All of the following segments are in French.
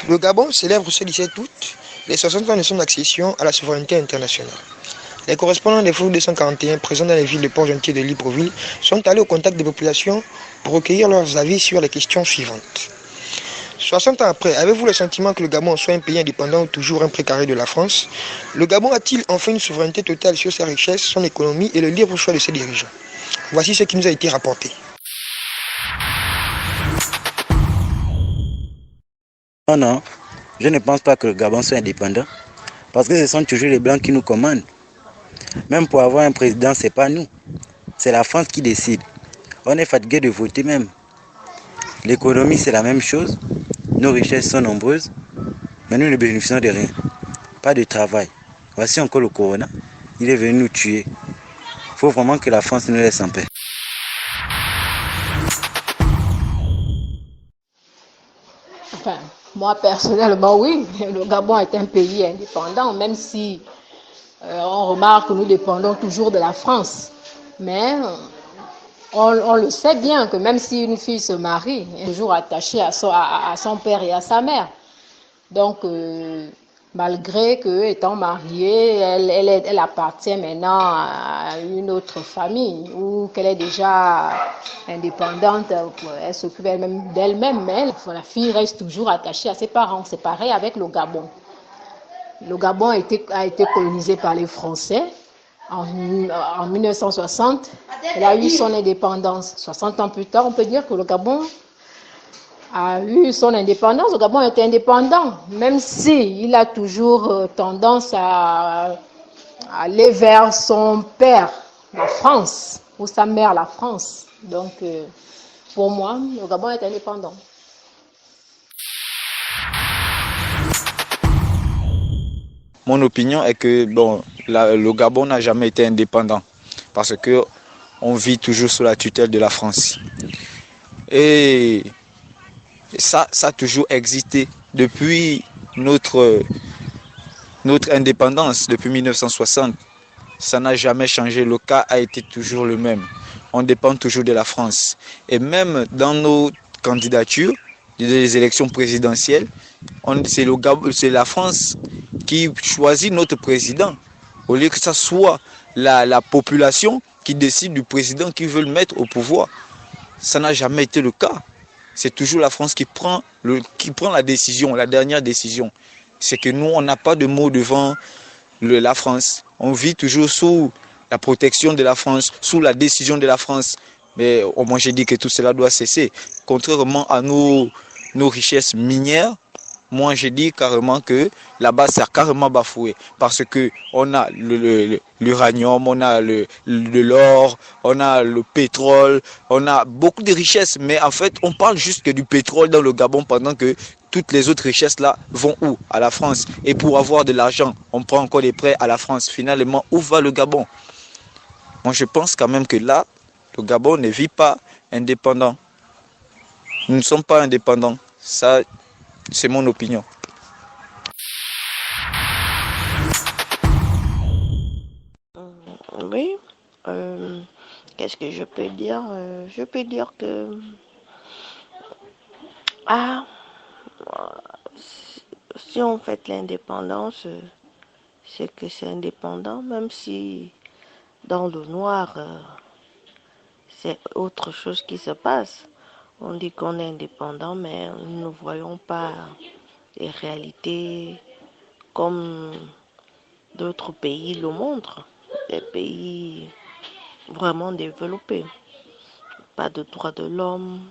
Le Gabon célèbre ce 17 août les 60 ans de son accession à la souveraineté internationale. Les correspondants des Fouilles 241 présents dans les villes de Port-Gentil et de Libreville sont allés au contact des populations pour recueillir leurs avis sur les questions suivantes. 60 ans après, avez-vous le sentiment que le Gabon soit un pays indépendant ou toujours un précaré de la France? Le Gabon a-t-il enfin une souveraineté totale sur ses richesses, son économie et le libre choix de ses dirigeants? Voici ce qui nous a été rapporté. Non, je ne pense pas que le Gabon soit indépendant, parce que ce sont toujours les Blancs qui nous commandent. Même pour avoir un président, ce n'est pas nous, c'est la France qui décide. On est fatigué de voter même. L'économie, c'est la même chose. Nos richesses sont nombreuses, mais nous ne bénéficions de rien. Pas de travail. Voici encore le corona. Il est venu nous tuer. Il faut vraiment que la France nous laisse en paix. Enfin, moi personnellement, oui, le Gabon est un pays indépendant, même si on remarque que nous dépendons toujours de la France. Mais on le sait bien que même si une fille se marie, elle est toujours attachée à son père et à sa mère. Donc, malgré que étant mariée, elle appartient maintenant à une autre famille ou qu'elle est déjà indépendante, elle s'occupe elle-même d'elle-même, mais la fille reste toujours attachée à ses parents. C'est pareil avec le Gabon. Le Gabon a été colonisé par les Français en 1960. Il a eu son indépendance. 60 ans plus tard, on peut dire que le Gabon a eu son indépendance. Le Gabon était indépendant, même si il a toujours tendance à aller vers son père, la France, ou sa mère, la France. Donc, pour moi, le Gabon est indépendant. Mon opinion est que le Gabon n'a jamais été indépendant parce que on vit toujours sous la tutelle de la France. Et ça a toujours existé depuis notre indépendance, depuis 1960. Ça n'a jamais changé. Le cas a été toujours le même. On dépend toujours de la France. Et même dans nos candidatures, des élections présidentielles, c'est la France qui choisit notre président, au lieu que ce soit la population qui décide du président qu'ils veulent mettre au pouvoir. Ça n'a jamais été le cas. C'est toujours la France qui prend la décision, la dernière décision. C'est que nous, on n'a pas de mot devant la France. On vit toujours sous la protection de la France, sous la décision de la France. Mais moi, j'ai dit que tout cela doit cesser. Contrairement à nos richesses minières, moi, j'ai dit carrément que là-bas, c'est carrément bafoué. Parce qu'on a l'uranium, on a l'or, on a le pétrole, on a beaucoup de richesses. Mais en fait, on parle juste que du pétrole dans le Gabon pendant que toutes les autres richesses là vont où? À la France. Et pour avoir de l'argent, on prend encore des prêts à la France. Finalement, où va le Gabon? Moi, je pense quand même que là, le Gabon ne vit pas indépendant. Nous ne sommes pas indépendants. Ça, c'est mon opinion. Oui, qu'est-ce que je peux dire? Je peux dire que si on fait l'indépendance, c'est que c'est indépendant, même si dans le noir, c'est autre chose qui se passe. On dit qu'on est indépendant, mais nous ne voyons pas les réalités comme d'autres pays le montrent. Des pays vraiment développés. Pas de droits de l'homme.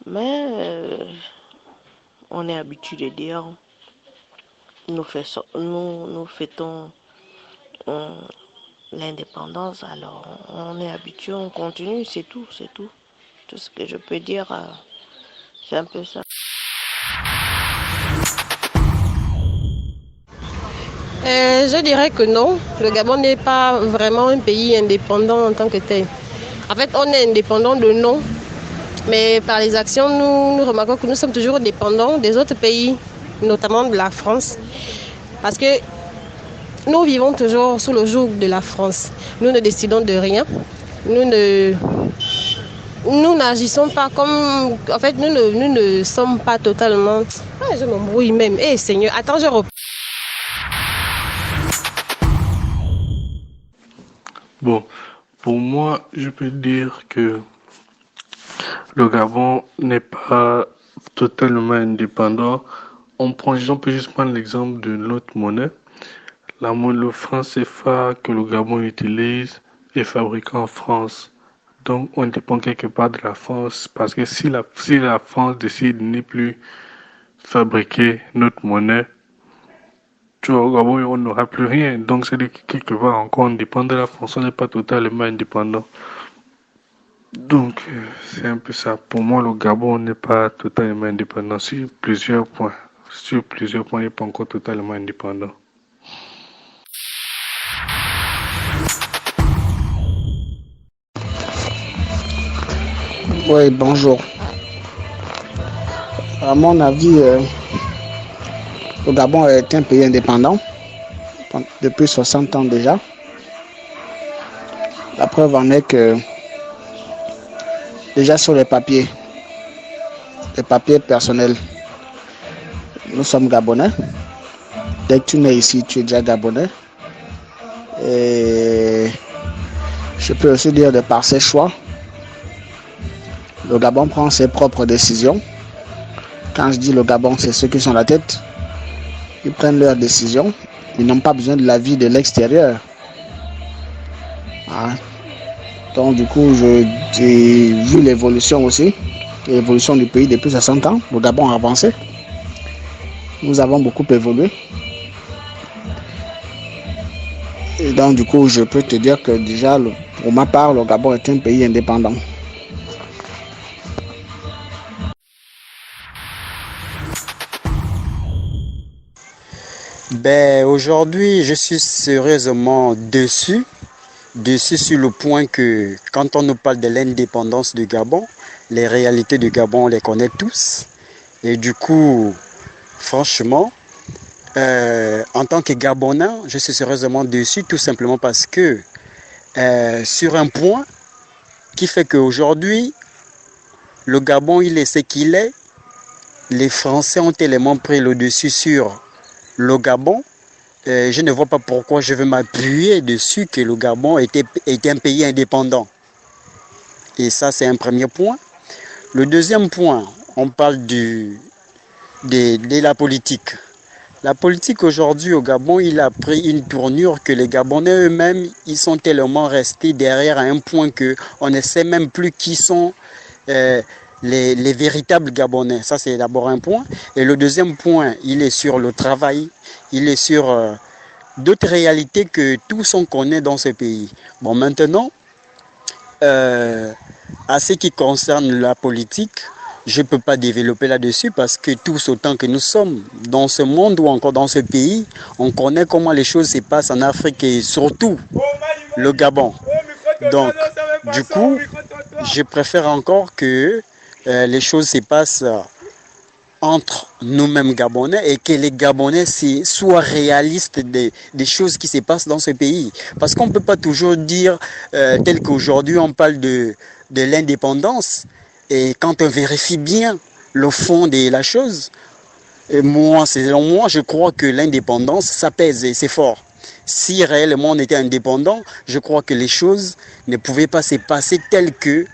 Mais on est habitué de dire, nous fêtons l'indépendance, alors on est habitué, on continue, c'est tout. Tout ce que je peux dire, c'est un peu ça. Je dirais que non, le Gabon n'est pas vraiment un pays indépendant en tant que tel. En fait, on est indépendant de nom, mais par les actions, nous remarquons que nous sommes toujours dépendants des autres pays, notamment de la France, parce que nous vivons toujours sous le joug de la France. Nous ne décidons de rien, nous nous n'agissons pas comme... En fait, nous ne sommes pas totalement... Ah, je m'embrouille même. Eh Seigneur, attends, je reprends. Bon, pour moi, je peux dire que le Gabon n'est pas totalement indépendant. On peut juste prendre l'exemple de notre monnaie. Le franc CFA que le Gabon utilise est fabriqué en France. Donc, on dépend quelque part de la France parce que si la France décide de ne plus fabriquer notre monnaie, tu vois, au Gabon, on n'aura plus rien. Donc, c'est quelque part encore, on dépend de la France. On n'est pas totalement indépendant. Donc, c'est un peu ça. Pour moi, le Gabon n'est pas totalement indépendant sur plusieurs points. Sur plusieurs points, il n'est pas encore totalement indépendant. Oui, bonjour. À mon avis, le Gabon est un pays indépendant depuis 60 ans déjà. La preuve en est que déjà sur les papiers personnels, nous sommes Gabonais. Dès que tu nais ici, tu es déjà Gabonais. Et je peux aussi dire de par ses choix, le Gabon prend ses propres décisions. Quand je dis le Gabon, c'est ceux qui sont à la tête. Ils prennent leurs décisions. Ils n'ont pas besoin de l'avis de l'extérieur. Hein? Donc du coup, j'ai vu l'évolution aussi. L'évolution du pays depuis 60 ans. Le Gabon a avancé. Nous avons beaucoup évolué. Et donc du coup, je peux te dire que déjà, pour ma part, le Gabon est un pays indépendant. Ben, aujourd'hui, je suis sérieusement déçu sur le point que quand on nous parle de l'indépendance du Gabon, les réalités du Gabon, on les connaît tous. Et du coup, franchement, en tant que Gabonais, je suis sérieusement déçu tout simplement parce que sur un point qui fait qu'aujourd'hui, le Gabon, il est ce qu'il est. Les Français ont tellement pris le dessus sur le Gabon. Je ne vois pas pourquoi je veux m'appuyer dessus que le Gabon était un pays indépendant. Et ça, c'est un premier point. Le deuxième point, on parle de la politique. La politique aujourd'hui au Gabon, il a pris une tournure que les Gabonais eux-mêmes, ils sont tellement restés derrière à un point qu'on ne sait même plus qui sont les véritables Gabonais. Ça, c'est d'abord un point. Et le deuxième point, il est sur le travail. Il est sur d'autres réalités que tous on connaît dans ce pays. Bon, maintenant, à ce qui concerne la politique, je ne peux pas développer là-dessus parce que tous autant que nous sommes dans ce monde ou encore dans ce pays, on connaît comment les choses se passent en Afrique et surtout le Gabon. Donc, du coup, je préfère encore que les choses se passent entre nous-mêmes Gabonais et que les Gabonais soient réalistes des choses qui se passent dans ce pays. Parce qu'on ne peut pas toujours dire, tel qu'aujourd'hui on parle de l'indépendance, et quand on vérifie bien le fond de la chose, selon moi, je crois que l'indépendance, ça pèse et c'est fort. Si réellement on était indépendant, je crois que les choses ne pouvaient pas se passer telles que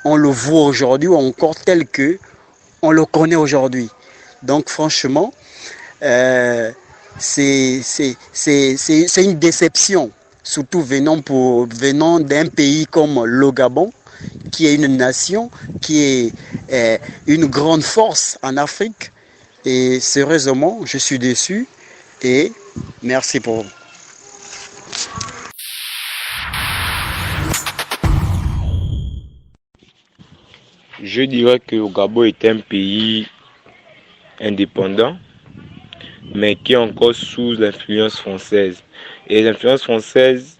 on le voit aujourd'hui ou encore tel que on le connaît aujourd'hui. Donc franchement, c'est une déception, surtout venant d'un pays comme le Gabon, qui est une nation, qui est une grande force en Afrique. Et sérieusement, je suis déçu et merci pour... Je dirais que le Gabon est un pays indépendant, mais qui est encore sous l'influence française. Et l'influence française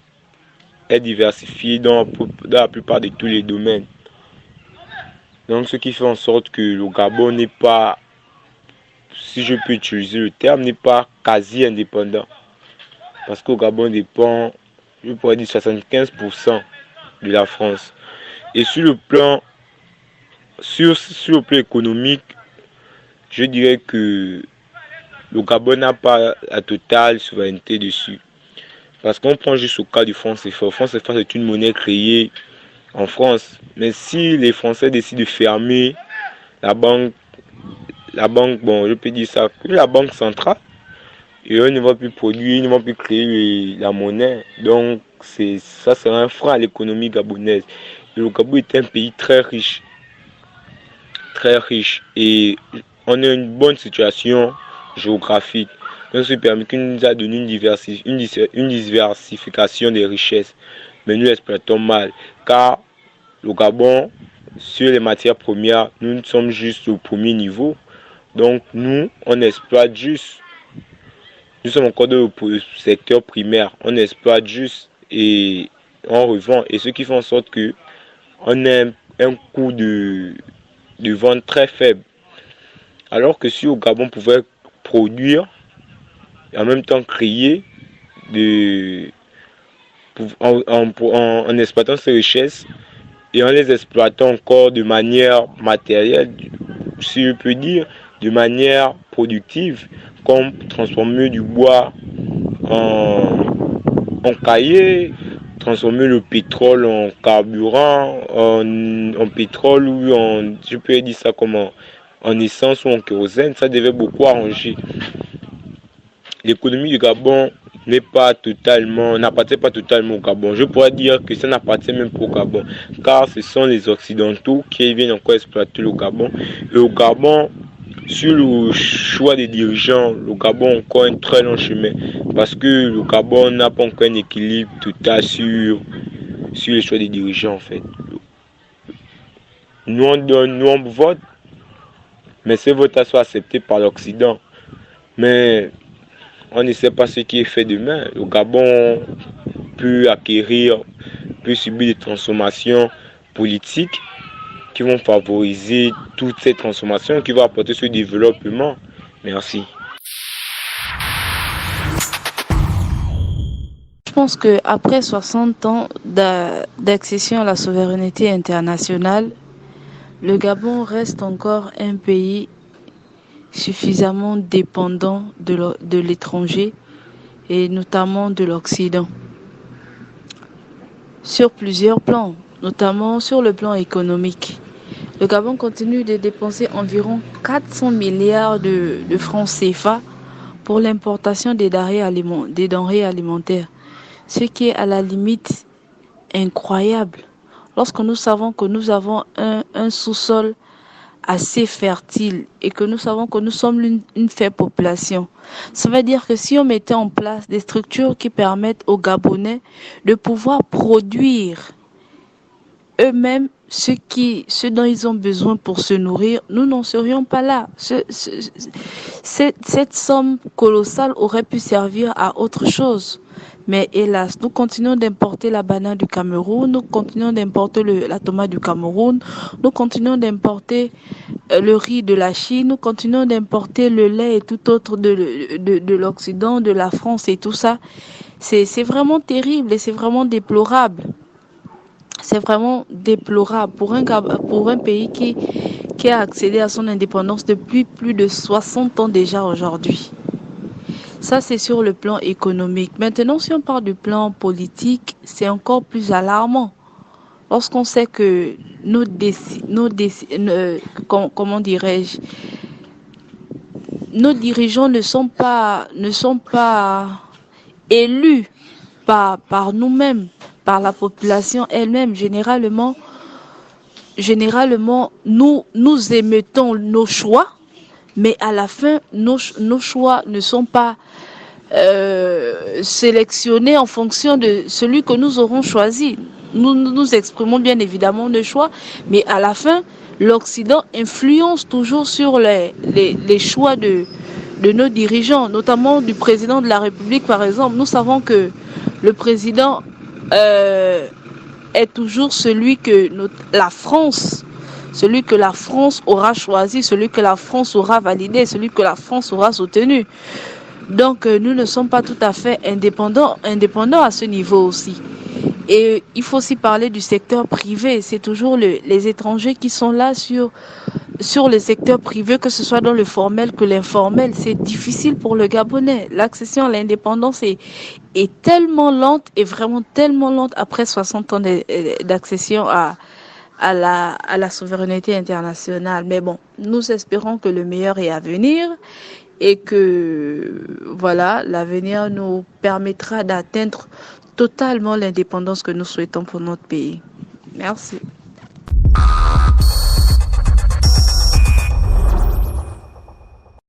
est diversifiée dans la plupart de tous les domaines. Donc ce qui fait en sorte que le Gabon n'est pas, si je peux utiliser le terme, n'est pas quasi indépendant. Parce qu'au Gabon dépend, je pourrais dire 75% de la France. Et sur le plan sur le plan économique, je dirais que le Gabon n'a pas la totale souveraineté dessus. Parce qu'on prend juste au cas du franc CFA. Le franc CFA, c'est une monnaie créée en France. Mais si les Français décident de fermer la banque, bon, je peux dire ça, la banque centrale, et eux ne vont plus produire, ils ne vont plus créer la monnaie. Donc, ça sera un frein à l'économie gabonaise. Et le Gabon est un pays très riche. Très riche. Et on a une bonne situation géographique. Donc, ce qui nous a donné une diversification des richesses. Mais nous l'exploitons mal. Car le Gabon, sur les matières premières, nous sommes juste au premier niveau. Donc, nous, on exploite juste. Nous sommes encore dans le secteur primaire. On exploite juste et on revend. Et ce qui fait en sorte qu'on a un coût de vente très faible. Alors que si au Gabon pouvait produire et en même temps créer en exploitant ces richesses et en les exploitant encore de manière matérielle, si je peux dire, de manière productive, comme transformer du bois en cahier, transformer le pétrole en carburant, en pétrole ou je peux dire ça comme en essence ou en kérosène, ça devait beaucoup arranger. L'économie du Gabon n'appartient pas totalement au Gabon. Je pourrais dire que ça n'appartient même pas au Gabon, car ce sont les Occidentaux qui viennent encore exploiter le Gabon. Et au Gabon, sur le choix des dirigeants, le Gabon a encore un très long chemin, parce que le Gabon n'a pas encore un équilibre total sur le choix des dirigeants en fait. Nous on vote, mais ces votes soient acceptés par l'Occident. Mais on ne sait pas ce qui est fait demain. Le Gabon peut subir des transformations politiques qui vont favoriser toutes ces transformations, qui vont apporter ce développement. Merci. Je pense qu'après 60 ans d'accession à la souveraineté internationale, le Gabon reste encore un pays suffisamment dépendant de l'étranger et notamment de l'Occident. Sur plusieurs plans, notamment sur le plan économique. Le Gabon continue de dépenser environ 400 milliards de francs CFA pour l'importation des denrées alimentaires, ce qui est à la limite incroyable. Lorsque nous savons que nous avons un sous-sol assez fertile et que nous savons que nous sommes une faible population, ça veut dire que si on mettait en place des structures qui permettent aux Gabonais de pouvoir produire eux-mêmes ce dont ils ont besoin pour se nourrir, nous n'en serions pas là. Cette somme colossale aurait pu servir à autre chose. Mais hélas, nous continuons d'importer la banane du Cameroun, nous continuons d'importer la tomate du Cameroun, nous continuons d'importer le riz de la Chine, nous continuons d'importer le lait et tout autre de l'Occident, de la France et tout ça. C'est vraiment terrible et c'est vraiment déplorable. C'est vraiment déplorable pour un pays qui a accédé à son indépendance depuis plus de 60 ans déjà aujourd'hui. Ça, c'est sur le plan économique. Maintenant, si on parle du plan politique, c'est encore plus alarmant. Lorsqu'on sait que nos dirigeants ne sont pas élus par nous-mêmes, par la population elle-même. Généralement, nous émettons nos choix, mais à la fin, nos choix ne sont pas sélectionnés en fonction de celui que nous aurons choisi. Nous exprimons bien évidemment nos choix, mais à la fin, l'Occident influence toujours sur les choix de nos dirigeants, notamment du président de la République, par exemple. Nous savons que le président est toujours celui que la France aura choisi, celui que la France aura validé, celui que la France aura soutenu. Donc nous ne sommes pas tout à fait indépendants à ce niveau aussi. Et il faut aussi parler du secteur privé. C'est toujours les étrangers qui sont là sur le secteur privé, que ce soit dans le formel que l'informel. C'est difficile pour le Gabonais. L'accession à l'indépendance est tellement lente, et vraiment tellement lente après 60 ans d'accession à la souveraineté internationale. Mais bon, nous espérons que le meilleur est à venir et que voilà, l'avenir nous permettra d'atteindre totalement l'indépendance que nous souhaitons pour notre pays. Merci.